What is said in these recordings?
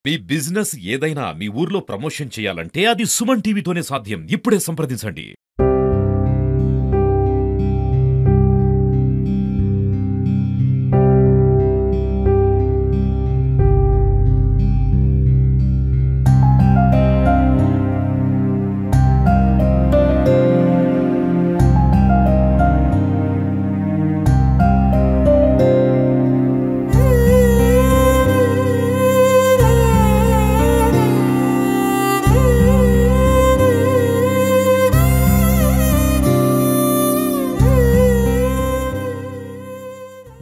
మీ business ఏదైనా మీ ఊర్లో promotion చేయాలంటే అది సుమన్ టీవీతోనే సాధ్యం. ఇప్పుడే సంప్రదించండి.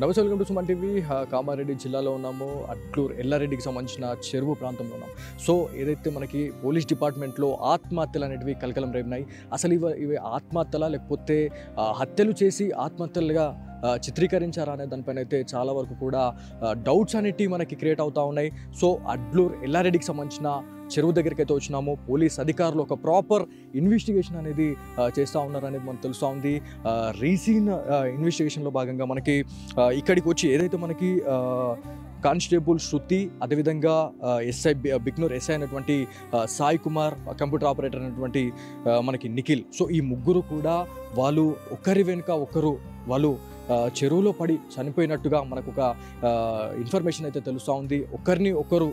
నమస్తే, welcome to Suman TV. Kamareddy జిల్లాలో ఉన్నాము. అట్లూరు ఎల్లారెడ్డికి సంబంధించిన చెరువు ప్రాంతంలో ఉన్నాం. సో ఏదైతే మనకి పోలీస్ డిపార్ట్మెంట్లో ఆత్మహత్యలు అనేటివి కలకలం రేపినాయి. అసలు ఇవి ఆత్మహత్యలా లేకపోతే హత్యలు చేసి ఆత్మహత్యలుగా చిత్రీకరించారా అనే దానిపైన అయితే చాలా వరకు కూడా డౌట్స్ అనేటివి మనకి క్రియేట్ అవుతూ ఉన్నాయి. సో అట్లూరు ఎల్లారెడ్డికి సంబంధించిన చెరువు దగ్గరికి అయితే వచ్చినాము. పోలీస్ అధికారులు ఒక ప్రాపర్ ఇన్వెస్టిగేషన్ అనేది చేస్తూ ఉన్నారు అనేది మనకు తెలుస్తూ ఉంది. రీసీన్ ఇన్వెస్టిగేషన్లో భాగంగా మనకి ఇక్కడికి వచ్చి ఏదైతే మనకి కానిస్టేబుల్ శృతి, అదేవిధంగా ఎస్ఐ బిక్నూర్ ఎస్ఐ అయినటువంటి సాయి కుమార్, కంప్యూటర్ ఆపరేటర్ అయినటువంటి మనకి నిఖిల్. సో ఈ ముగ్గురు కూడా వాళ్ళు ఒకరి వెనుక ఒకరు వాళ్ళు చెరువులో పడి చనిపోయినట్టుగా మనకు ఒక ఇన్ఫర్మేషన్ అయితే తెలుస్తూ ఉంది. ఒకరిని ఒకరు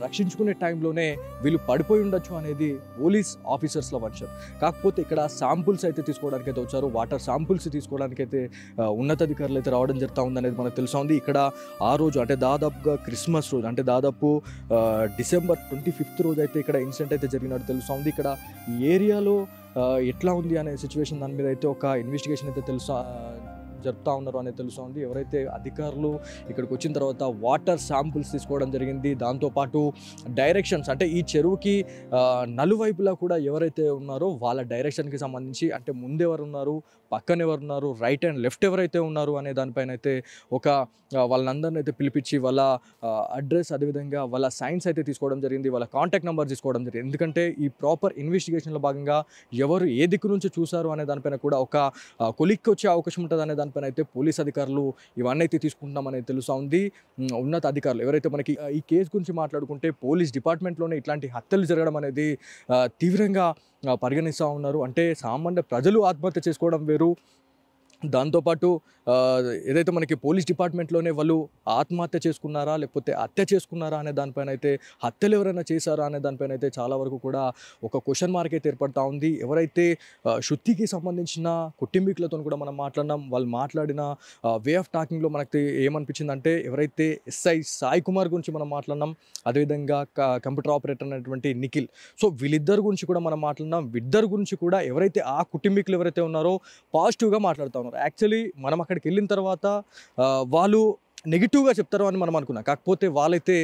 రక్షించుకునే టైంలోనే వీళ్ళు పడిపోయి ఉండొచ్చు అనేది పోలీస్ ఆఫీసర్స్ల వర్షన్. కాకపోతే ఇక్కడ శాంపుల్స్ అయితే తీసుకోవడానికి అయితే వచ్చారు. వాటర్ శాంపుల్స్ తీసుకోవడానికి అయితే ఉన్నతాధికారులు అయితే రావడం జరుగుతూ ఉంది అనేది మనకు తెలుస్తూ ఉంది. ఇక్కడ ఆ రోజు అంటే దాదాపుగా క్రిస్మస్ రోజు, అంటే దాదాపు డిసెంబర్ 25th రోజు అయితే ఇక్కడ ఇన్సిడెంట్ అయితే జరిగినట్టు తెలుస్తూ ఉంది. ఇక్కడ ఈ ఏరియాలో ఎట్లా ఉంది అనే సిచ్యువేషన్ దాని మీద అయితే ఒక ఇన్వెస్టిగేషన్ అయితే జరుపుతూ ఉన్నారు అనేది తెలుస్తుంది. ఎవరైతే అధికారులు ఇక్కడికి వచ్చిన తర్వాత వాటర్ శాంపుల్స్ తీసుకోవడం జరిగింది. దాంతోపాటు డైరెక్షన్స్, అంటే ఈ చెరువుకి నలువైపులా కూడా ఎవరైతే ఉన్నారో వాళ్ళ డైరెక్షన్కి సంబంధించి, అంటే ముందు ఎవరు ఉన్నారు, పక్కన ఎవరు ఉన్నారు, రైట్ అండ్ లెఫ్ట్ ఎవరైతే ఉన్నారు అనే దానిపైన అయితే ఒక వాళ్ళందరినీ అయితే పిలిపించి వాళ్ళ అడ్రస్, అదేవిధంగా వాళ్ళ సైన్స్ అయితే తీసుకోవడం జరిగింది, వాళ్ళ కాంటాక్ట్ నెంబర్ తీసుకోవడం జరిగింది. ఎందుకంటే ఈ ప్రాపర్ ఇన్వెస్టిగేషన్లో భాగంగా ఎవరు ఏ దిక్కు నుంచి చూశారు అనే దానిపైన కూడా ఒక కొలిక్కి వచ్చే అవకాశం ఉంటుంది అనే దానిపైన అయితే పోలీస్ అధికారులు ఇవన్నీ అయితే తీసుకుంటామనేది తెలుస్తూ ఉంది. ఉన్నత అధికారులు ఎవరైతే మనకి ఈ కేసు గురించి మాట్లాడుకుంటే పోలీస్ డిపార్ట్మెంట్లోనే ఇట్లాంటి హత్యలు జరగడం అనేది తీవ్రంగా పరిగణిస్తూ ఉన్నారు. అంటే సామాన్య ప్రజలు ఆత్మహత్య చేసుకోవడం వేరు, దాంతోపాటు ఏదైతే మనకి పోలీస్ డిపార్ట్మెంట్లోనే వాళ్ళు ఆత్మహత్య చేసుకున్నారా లేకపోతే హత్య చేసుకున్నారా అనే దానిపైన అయితే, హత్యలు ఎవరైనా చేశారా అనే దానిపైన అయితే చాలా వరకు కూడా ఒక క్వశ్చన్ మార్క్ అయితే ఏర్పడతా ఉంది. ఎవరైతే శృతికి సంబంధించిన కుటుంబీకులతో కూడా మనం మాట్లాడినాం. వాళ్ళు మాట్లాడిన వే ఆఫ్ టాకింగ్లో మనకి ఏమనిపించిందంటే, ఎవరైతే ఎస్ఐ సాయి కుమార్ గురించి మనం మాట్లాడినాం, అదేవిధంగా కంప్యూటర్ ఆపరేటర్ అనేటువంటి నిఖిల్, సో వీళ్ళిద్దరు గురించి కూడా మనం మాట్లాడినాం. వీళ్ళిద్దరు గురించి కూడా ఎవరైతే ఆ కుటుంబీకులు ఎవరైతే ఉన్నారో పాజిటివ్గా మాట్లాడుతూ ఉన్నారు. యాక్చువల్లీ మనం అక్కడికి వెళ్ళిన తర్వాత వాళ్ళు నెగిటివ్గా చెప్తారు అని మనం అనుకున్నాం. కాకపోతే వాళ్ళైతే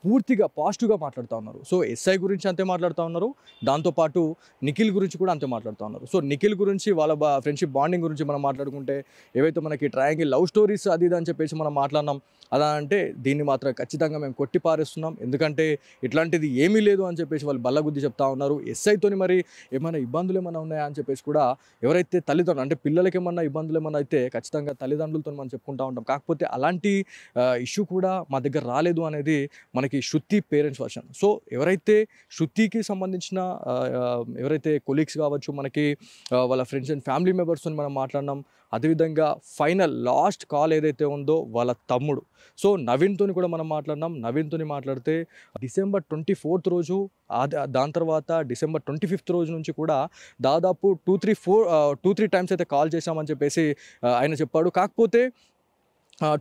పూర్తిగా పాజిటివ్గా మాట్లాడుతూ ఉన్నారు. సో ఎస్ఐ గురించి అంతే మాట్లాడుతూ ఉన్నారు, దాంతోపాటు నిఖిల్ గురించి కూడా అంతే మాట్లాడుతూ ఉన్నారు. సో నిఖిల్ గురించి వాళ్ళ ఫ్రెండ్షిప్ బాండింగ్ గురించి మనం మాట్లాడుకుంటే, ఏవైతే మనకి ట్రయాంగిల్ లవ్ స్టోరీస్ అది ఇది అని చెప్పేసి మనం మాట్లాడినాం. అలా అంటే దీన్ని మాత్రం ఖచ్చితంగా మేము కొట్టి పారేస్తున్నాం, ఎందుకంటే ఇట్లాంటిది ఏమీ లేదు అని చెప్పేసి వాళ్ళు బల్లగుద్ది చెప్తా ఉన్నారు. ఎస్ఐతోని మరి ఏమైనా ఇబ్బందులు ఏమైనా ఉన్నాయా అని చెప్పేసి కూడా ఎవరైతే తల్లిదండ్రులు, అంటే పిల్లలకి ఏమన్నా ఇబ్బందులు ఏమన్నా అయితే ఖచ్చితంగా తల్లిదండ్రులతో మనం చెప్పుకుంటూ ఉంటాం. కాకపోతే అలాంటి ఇష్యూ కూడా మా దగ్గర రాలేదు అనేది మనకి శృతి పేరెంట్స్ వర్షన్. సో ఎవరైతే శృతికి సంబంధించిన ఎవరైతే కొలీగ్స్ కావచ్చు, మనకి వాళ్ళ ఫ్రెండ్స్ అండ్ ఫ్యామిలీ మెంబర్స్తో మనం మాట్లాడినాం. అదేవిధంగా ఫైనల్ లాస్ట్ కాల్ ఏదైతే ఉందో వాళ్ళ తమ్ముడు, సో నవీన్తో కూడా మనం మాట్లాడినాం. నవీన్తో మాట్లాడితే డిసెంబర్ 24th రోజు, దాని తర్వాత డిసెంబర్ 25th రోజు నుంచి కూడా దాదాపు 2-3 టైమ్స్ అయితే కాల్ చేశామని చెప్పేసి ఆయన చెప్పాడు. కాకపోతే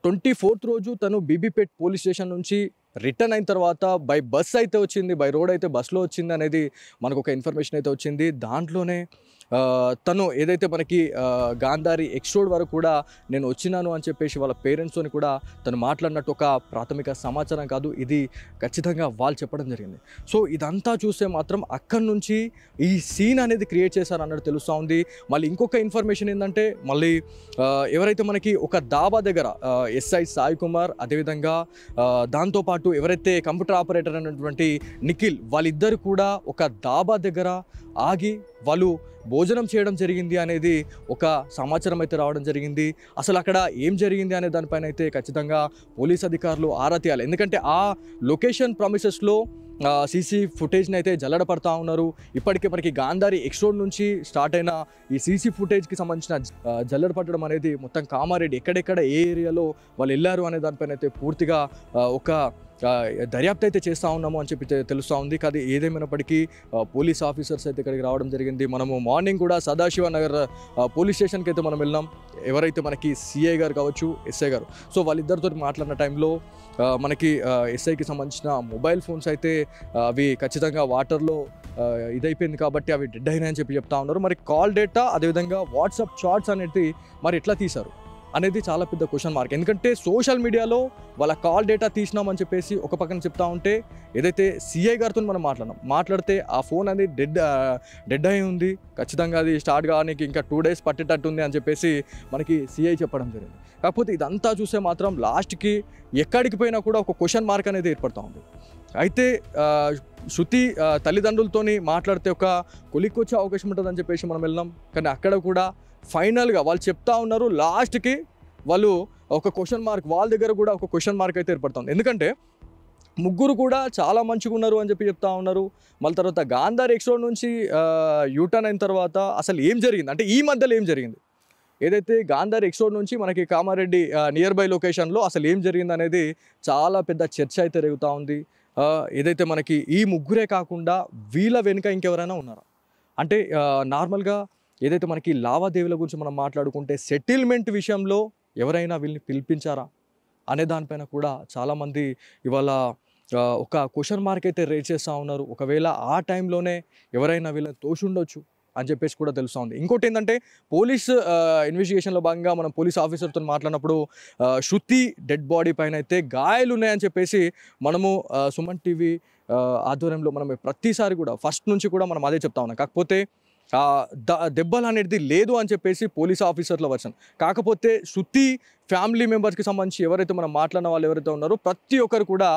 24th రోజు తను బీబీపేట్ పోలీస్ స్టేషన్ నుంచి రిటర్న్ అయిన తర్వాత బై బస్ అయితే వచ్చింది, బై రోడ్ అయితే బస్సులో వచ్చింది అనేది మనకు ఒక ఇన్ఫర్మేషన్ అయితే వచ్చింది. దాంట్లోనే తను ఏదైతే మనకి గాంధారి ఎక్స్ రోడ్ వరకు కూడా నేను వచ్చినాను అని చెప్పేసి వాళ్ళ పేరెంట్స్తో కూడా తను మాట్లాడినట్టు ఒక ప్రాథమిక సమాచారం కాదు, ఇది ఖచ్చితంగా వాళ్ళు చెప్పడం జరిగింది. సో ఇదంతా చూస్తే మాత్రం అక్కడి నుంచి ఈ సీన్ అనేది క్రియేట్ చేశారు అన్నట్టు తెలుస్తూ ఉంది. మళ్ళీ ఇంకొక ఇన్ఫర్మేషన్ ఏంటంటే, మళ్ళీ ఎవరైతే మనకి ఒక దాబా దగ్గర ఎస్ఐ సాయి కుమార్, అదేవిధంగా దాంతోపాటు ఎవరైతే కంప్యూటర్ ఆపరేటర్ అయినటువంటి నిఖిల్, వాళ్ళిద్దరు కూడా ఒక దాబా దగ్గర ఆగి వాళ్ళు భోజనం చేయడం జరిగింది అనేది ఒక సమాచారం అయితే రావడం జరిగింది. అసలు అక్కడ ఏం జరిగింది అనే దానిపైన అయితే ఖచ్చితంగా పోలీస్ అధికారులు ఆరా తీయాలి. ఎందుకంటే ఆ లొకేషన్ ప్రామిసెస్లో సీసీ ఫుటేజ్ని అయితే జల్లడ పడతా ఉన్నారు. ఇప్పటికే మనకి గాంధారి ఎక్స్ రోడ్ నుంచి స్టార్ట్ అయిన ఈ సీసీ ఫుటేజ్కి సంబంధించిన జల్లడ పట్టడం అనేది మొత్తం కామారెడ్డి ఎక్కడెక్కడ ఏ ఏరియాలో వాళ్ళు వెళ్ళారు అనే దానిపైన అయితే పూర్తిగా ఒక దర్యాప్తు అయితే చేస్తూ ఉన్నాము అని చెప్పి తెలుస్తూ ఉంది. కానీ ఏదేమైనప్పటికీ పోలీస్ ఆఫీసర్స్ అయితే ఇక్కడికి రావడం జరిగింది. మనము మార్నింగ్ కూడా సదాశివ నగర్ పోలీస్ స్టేషన్కి అయితే మనం వెళ్ళాం. ఎవరైతే మనకి సిఐ గారు కావచ్చు, ఎస్ఐ గారు, సో వాళ్ళిద్దరితో మాట్లాడిన టైంలో మనకి ఎస్ఐకి సంబంధించిన మొబైల్ ఫోన్స్ అయితే అవి ఖచ్చితంగా వాటర్లో ఇదైపోయింది కాబట్టి అవి డెడ్ అయినాయని చెప్పి చెప్తా ఉన్నారు. మరి కాల్ డేటా అదేవిధంగా వాట్సాప్ చాట్స్ అనేది మరి ఎట్లా తీశారు అనేది చాలా పెద్ద క్వశ్చన్ మార్క్. ఎందుకంటే సోషల్ మీడియాలో వాళ్ళ కాల్ డేటా తీసినామని చెప్పేసి ఒక పక్కన చెప్తా ఉంటే, ఏదైతే సిఐ గారితో మనం మాట్లాడితే ఆ ఫోన్ అనేది డెడ్ అయి ఉంది, ఖచ్చితంగా అది స్టార్ట్ కావడానికి ఇంకా 2 days పట్టేటట్టుంది అని చెప్పేసి మనకి సిఐ చెప్పడం జరిగింది. కాకపోతే ఇదంతా చూస్తే మాత్రం లాస్ట్కి ఎక్కడికి పోయినా కూడా ఒక క్వశ్చన్ మార్క్ అనేది ఏర్పడుతూ ఉంది. అయితే శృతి తల్లిదండ్రులతోని మాట్లాడితే ఒక కొలిక్కి వచ్చే అవకాశం ఉంటుందని చెప్పేసి మనం వెళ్ళాం. కానీ అక్కడ కూడా ఫైనల్గా వాళ్ళు చెప్తా ఉన్నారు, లాస్ట్కి వాళ్ళు ఒక క్వశ్చన్ మార్క్, వాళ్ళ దగ్గర కూడా ఒక క్వశ్చన్ మార్క్ అయితే ఏర్పడుతుంది. ఎందుకంటే ముగ్గురు కూడా చాలా మంచిగా ఉన్నారు అని చెప్పి చెప్తా ఉన్నారు. మళ్ళీ తర్వాత గాంధారి ఎక్స్ రోడ్ నుంచి యూటర్న్ అయిన తర్వాత అసలు ఏం జరిగింది అంటే ఈ మధ్యలో ఏం జరిగింది, ఏదైతే గాంధారి ఎక్స్ రోడ్ నుంచి మనకి కామారెడ్డి నియర్ బై లొకేషన్లో అసలు ఏం జరిగింది అనేది చాలా పెద్ద చర్చ అయితే రేగుతూ ఉంది. ఏదైతే మనకి ఈ ముగ్గురే కాకుండా వీళ్ళ వెనుక ఇంకెవరైనా ఉన్నారా అంటే నార్మల్గా ఏదైతే మనకి లావాదేవీల గురించి మనం మాట్లాడుకుంటే సెటిల్మెంట్ విషయంలో ఎవరైనా వీళ్ళని పిలిపించారా అనే దానిపైన కూడా చాలామంది ఇవాళ ఒక క్వశ్చన్ మార్క్ అయితే రేజ్ చేస్తూ ఉన్నారు. ఒకవేళ ఆ టైంలోనే ఎవరైనా వీళ్ళని తోషుండొచ్చు అని చెప్పేసి కూడా తెలుస్తూ ఉంది. ఇంకోటి ఏంటంటే పోలీస్ ఇన్వెస్టిగేషన్లో భాగంగా మనం పోలీస్ ఆఫీసర్తో మాట్లాడినప్పుడు శృతి డెడ్ బాడీ పైన అయితే గాయాలు ఉన్నాయని చెప్పేసి మనము సుమన్ టీవీ ఆధ్వర్యంలో మనం ప్రతిసారి కూడా ఫస్ట్ నుంచి కూడా మనం అదే చెప్తా ఉన్నాం. కాకపోతే దెబ్బలు అనేది లేదు అని చెప్పేసి పోలీస్ ఆఫీసర్ల వర్షన్. కాకపోతే శృతి ఫ్యామిలీ మెంబర్స్కి సంబంధించి ఎవరైతే మనం మాట్లాడిన వాళ్ళు ఎవరైతే ఉన్నారో ప్రతి ఒక్కరు కూడా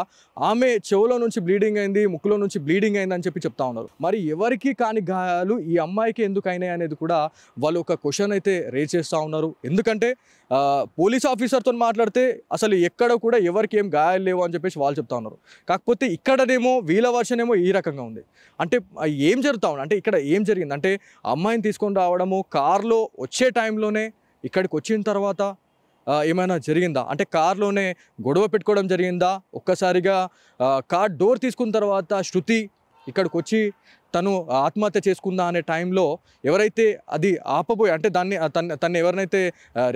ఆమె చెవులో నుంచి బ్లీడింగ్ అయింది, ముక్కులో నుంచి బ్లీడింగ్ అయింది అని చెప్పి చెప్తా ఉన్నారు. మరి ఎవరికి కాని గాయాలు ఈ అమ్మాయికి ఎందుకు అయినాయి అనేది కూడా వాళ్ళు ఒక క్వశ్చన్ అయితే రేజ్ చేస్తూ ఉన్నారు. ఎందుకంటే పోలీస్ ఆఫీసర్తో మాట్లాడితే అసలు ఎక్కడ కూడా ఎవరికి ఏం గాయాలు లేవు అని చెప్పేసి వాళ్ళు చెప్తా ఉన్నారు. కాకపోతే ఇక్కడనేమో వీళ్ళ వర్షన్ ఏమో ఈ రకంగా ఉంది. అంటే ఏం జరుగుతా ఉంది అంటే ఇక్కడ ఏం జరిగింది అంటే అమ్మాయిని తీసుకొని రావడము, కార్లో వచ్చే టైంలోనే ఇక్కడికి వచ్చిన తర్వాత ఏమైనా జరిగిందా అంటే కార్లోనే గొడవ పెట్టుకోవడం జరిగిందా, ఒక్కసారిగా కార్ డోర్ తీసుకున్న తర్వాత శృతి ఇక్కడికి వచ్చి తను ఆత్మహత్య చేసుకుందా అనే టైంలో ఎవరైతే అది ఆపబోయి అంటే తను ఎవరినైతే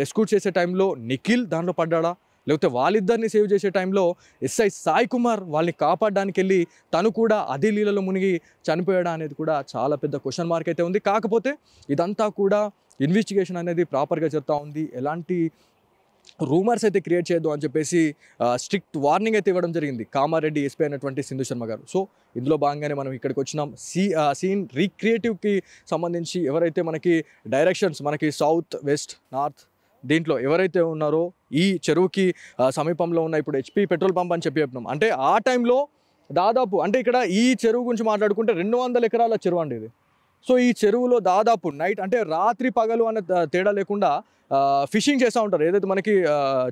రెస్క్యూ చేసే టైంలో నిఖిల్ దాంట్లో పడ్డాడా, లేకపోతే వాళ్ళిద్దరిని సేవ్ చేసే టైంలో ఎస్ఐ సాయి కుమార్ వాళ్ళని కాపాడడానికి వెళ్ళి తను కూడా అదే లీలలో మునిగి చనిపోయాడా అనేది కూడా చాలా పెద్ద క్వశ్చన్ మార్క్ అయితే ఉంది. కాకపోతే ఇదంతా కూడా ఇన్వెస్టిగేషన్ అనేది ప్రాపర్గా జరుగుతూ ఉంది. ఎలాంటి రూమర్స్ అయితే క్రియేట్ చేయొద్దు అని చెప్పేసి స్ట్రిక్ట్ వార్నింగ్ అయితే ఇవ్వడం జరిగింది కామారెడ్డి ఎస్పీ అయినటువంటి సింధు శర్మ గారు. సో ఇందులో భాగంగానే మనం ఇక్కడికి వచ్చినాం. సీన్ రీక్రియేటివ్కి సంబంధించి ఎవరైతే మనకి డైరెక్షన్స్ మనకి సౌత్ వెస్ట్ నార్త్ దీంట్లో ఎవరైతే ఉన్నారో ఈ చెరువుకి సమీపంలో ఉన్న ఇప్పుడు HP పెట్రోల్ పంప్ అని చెప్పినాం. అంటే ఆ టైంలో దాదాపు అంటే ఇక్కడ ఈ చెరువు గురించి మాట్లాడుకుంటే 200 ఎకరాల చెరువు అండి ఇది. సో ఈ చెరువులో దాదాపు నైట్ అంటే రాత్రి పగలు అనే తేడా లేకుండా ఫిషింగ్ చేస్తూ ఉంటారు. ఏదైతే మనకి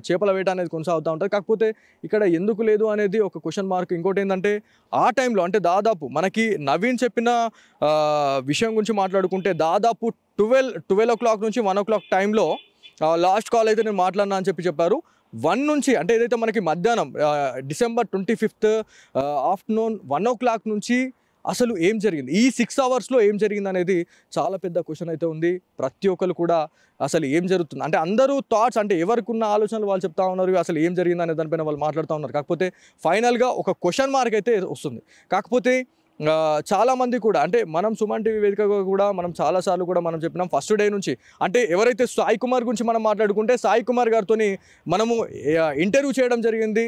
చేపల వేట అనేది కొనసాగుతూ ఉంటుంది. కాకపోతే ఇక్కడ ఎందుకు లేదు అనేది ఒక క్వశ్చన్ మార్క్. ఇంకోటి ఏంటంటే ఆ టైంలో అంటే దాదాపు మనకి నవీన్ చెప్పిన విషయం గురించి మాట్లాడుకుంటే దాదాపు 12 o'clock నుంచి 1 o'clock టైంలో లాస్ట్ కాల్ అయితే నేను మాట్లాడినా అని చెప్పారు. 1 నుంచి అంటే ఏదైతే మనకి మధ్యాహ్నం December 25th ఆఫ్టర్నూన్ 1 o'clock నుంచి అసలు ఏం జరిగింది, ఈ 6 hours ఏం జరిగింది అనేది చాలా పెద్ద క్వశ్చన్ అయితే ఉంది. ప్రతి ఒక్కరు కూడా అసలు ఏం జరుగుతుంది అంటే అందరూ థాట్స్ అంటే ఎవరికి ఉన్న ఆలోచనలు వాళ్ళు చెప్తా ఉన్నారు, అసలు ఏం జరిగింది అనే దానిపైన వాళ్ళు మాట్లాడుతూ ఉన్నారు. కాకపోతే ఫైనల్గా ఒక క్వశ్చన్ మార్క్ అయితే వస్తుంది. కాకపోతే చాలామంది కూడా అంటే మనం సుమన్ టీవీ వేదికగా కూడా మనం చాలాసార్లు కూడా మనం చెప్పినాం ఫస్ట్ డే నుంచి. అంటే ఎవరైతే సాయి కుమార్ గురించి మనం మాట్లాడుకుంటే సాయి కుమార్ గారితో మనము ఇంటర్వ్యూ చేయడం జరిగింది.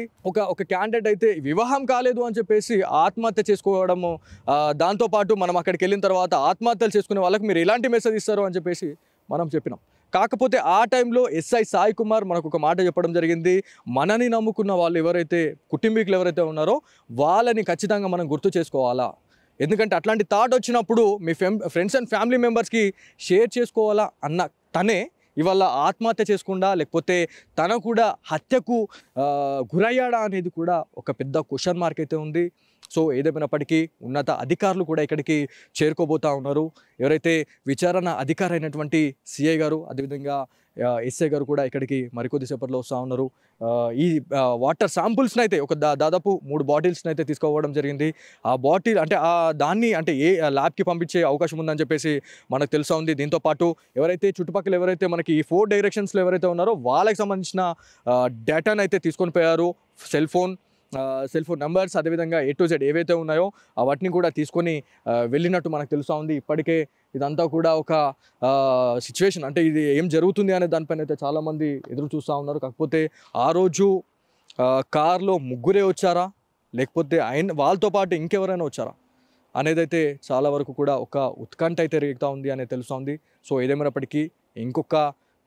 ఒక క్యాండిడేట్ అయితే వివాహం కాలేదు అని చెప్పేసి ఆత్మహత్య చేసుకోవడము, దాంతోపాటు మనం అక్కడికి వెళ్ళిన తర్వాత ఆత్మహత్యలు చేసుకునే వాళ్ళకి మీరు ఎలాంటి మెసేజ్ ఇస్తారు అని చెప్పేసి మనం చెప్పినాం. కాకపోతే ఆ టైంలో ఎస్ఐ సాయి కుమార్ మనకు ఒక మాట చెప్పడం జరిగింది, మనని నమ్ముకున్న వాళ్ళు ఎవరైతే కుటుంబీకులు ఎవరైతే ఉన్నారో వాళ్ళని ఖచ్చితంగా మనం గుర్తు చేసుకోవాలా. ఎందుకంటే అట్లాంటి థాట్ వచ్చినప్పుడు మీ ఫ్రెండ్స్ అండ్ ఫ్యామిలీ మెంబర్స్కి షేర్ చేసుకోవాలా అన్న తనే ఇవాళ ఆత్మహత్య చేసుకుండా లేకపోతే తన కూడా హత్యకు గురయ్యాడా అనేది కూడా ఒక పెద్ద క్వశ్చన్ మార్క్ అయితే ఉంది. సో ఏదేమైనప్పటికీ ఉన్నత అధికారులు కూడా ఇక్కడికి చేరుకోబోతూ ఉన్నారు. ఎవరైతే విచారణ అధికారి అయినటువంటి సిఐ గారు, అదేవిధంగా ఎస్ఐ గారు కూడా ఇక్కడికి మరికొద్దిసేపట్లో వస్తూ ఉన్నారు. ఈ వాటర్ శాంపుల్స్ని అయితే ఒక దాదాపు 3 బాటిల్స్ని అయితే తీసుకోవడం జరిగింది. ఆ బాటిల్ అంటే దాన్ని అంటే ఏ ల్యాబ్కి పంపించే అవకాశం ఉందని చెప్పేసి మనకు తెలుసా ఉంది. దీంతోపాటు ఎవరైతే ఎవరైతే మనకి ఈ 4 డైరెక్షన్స్లో ఎవరైతే ఉన్నారో వాళ్ళకి సంబంధించిన డేటాను అయితే తీసుకొని పోయారు. సెల్ ఫోన్ నెంబర్స్, అదేవిధంగా A to Z ఏవైతే ఉన్నాయో వాటిని కూడా తీసుకొని వెళ్ళినట్టు మనకు తెలుస్తూ ఉంది. ఇప్పటికే ఇదంతా కూడా ఒక సిచ్యువేషన్, అంటే ఇది ఏం జరుగుతుంది అనే దానిపైన అయితే చాలామంది ఎదురు చూస్తూ ఉన్నారు. కాకపోతే ఆ రోజు కార్లో ముగ్గురే వచ్చారా, లేకపోతే వాళ్ళతో పాటు ఇంకెవరైనా వచ్చారా అనేదైతే చాలా వరకు కూడా ఒక ఉత్కంఠ అయితే రేగుతూ ఉంది అనేది తెలుస్తోంది. సో ఏదేమైనప్పటికీ ఇంకొక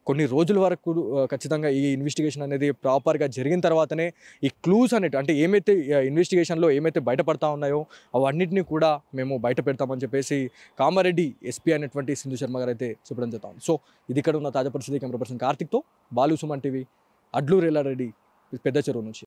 కొన్ని రోజుల వరకు ఖచ్చితంగా ఈ ఇన్వెస్టిగేషన్ అనేది ప్రాపర్గా జరిగిన తర్వాతనే ఈ క్లూస్ అనేవి, అంటే ఏమైతే ఇన్వెస్టిగేషన్లో ఏమైతే బయటపడతా ఉన్నాయో అవన్నిటిని కూడా మేము బయట పెడతామని చెప్పేసి కామారెడ్డి ఎస్పీ అయినటువంటి సింధు శర్మ గారు అయితే చెప్పడం జరుగుతాం. సో ఇది ఇక్కడ ఉన్న తాజా పరిస్థితి. కెమెరా పర్సన్ కార్తిక్తో బాలు, సుమన్ టీవీ, అడ్లూరు ఎల్లారెడ్డి, పెద్ద చెరువు నుంచి.